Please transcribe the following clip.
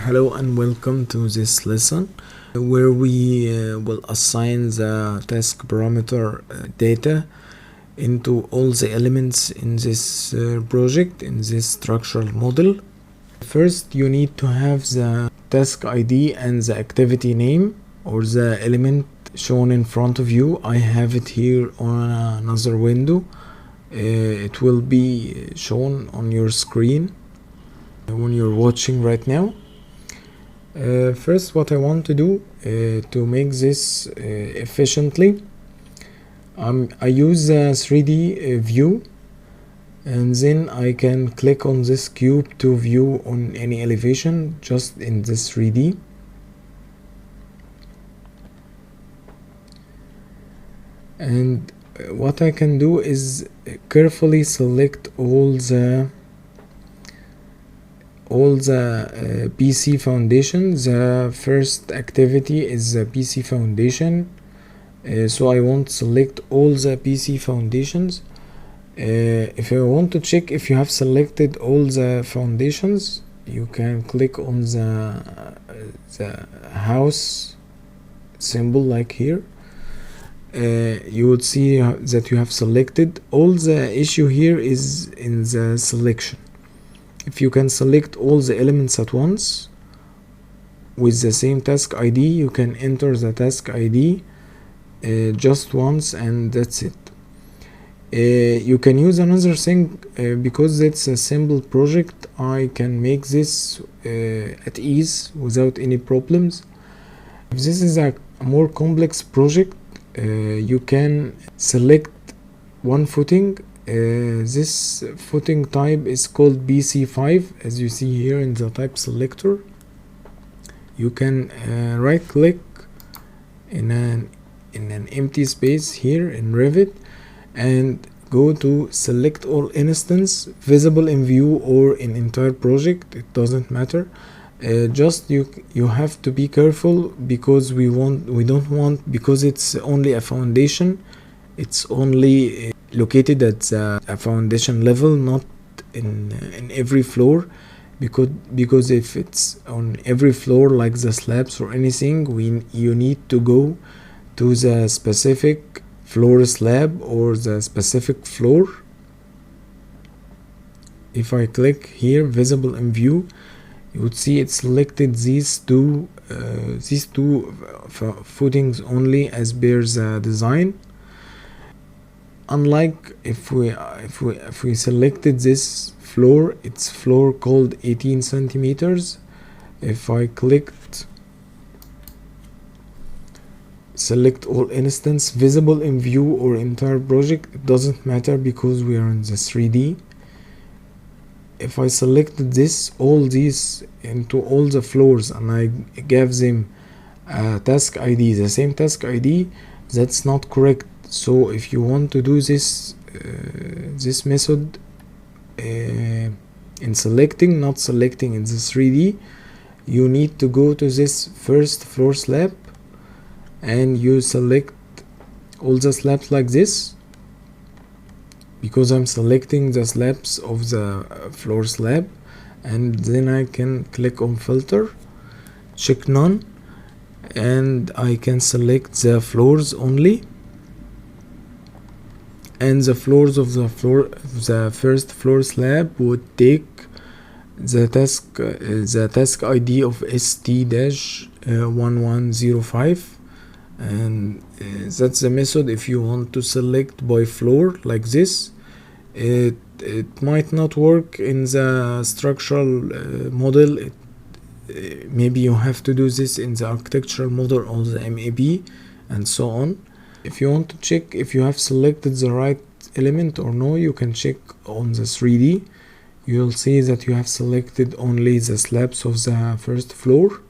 Hello and welcome to this lesson where we will assign the task parameter data into all the elements in this project, in this structural model. First, you need to have the task ID and the activity name or the element shown in front of you. I have it here on another window. It will be shown on your screen when you're watching right now. First, what I want to do to make this efficiently, I use a 3D view, and then I can click on this cube to view on any elevation just in this 3D. And what I can do is carefully select all the PC foundation. The first activity is the PC foundation, so I want to select all the PC foundations. If I want to check if you have selected all the foundations, you can click on the house symbol like here. You would see that you have selected. All the issue here is in the selection. If you can select all the elements at once with the same task ID, you can enter the task ID just once and that's it. You can use another thing because it's a simple project. I can make this at ease without any problems. If this is a more complex project, you can select one footing. This footing type is called BC5, as you see here in the type selector. You can right click in an empty space here in Revit and go to select all instance, visible in view or in entire project, it doesn't matter. Just you have to be careful because we don't want, because it's only a foundation, it's only located at the foundation level, not in every floor, because if it's on every floor like the slabs or anything, you need to go to the specific floor slab or the specific floor. If I click here visible in view, you would see it selected these two footings only as per the design. Unlike if we selected this floor, it's floor called 18 centimeters. If I clicked select all instance, visible in view or entire project, it doesn't matter because we are in the 3D. If I selected all these into all the floors and I gave them a task ID, the same task ID, that's not correct. So if you want to do this method in selecting, not selecting in the 3D, you need to go to this first floor slab and you select all the slabs like this, because I'm selecting the slabs of the floor slab, and then I can click on filter, check none, and I can select the floors only, and the floors of the first floor slab would take the task ID of ST-1105, and that's the method. If you want to select by floor like this, it might not work in the structural model. Maybe you have to do this in the architectural model or the MAB and so on. If you want to check if you have selected the right element or no, you can check on the 3D. You'll see that you have selected only the slabs of the first floor.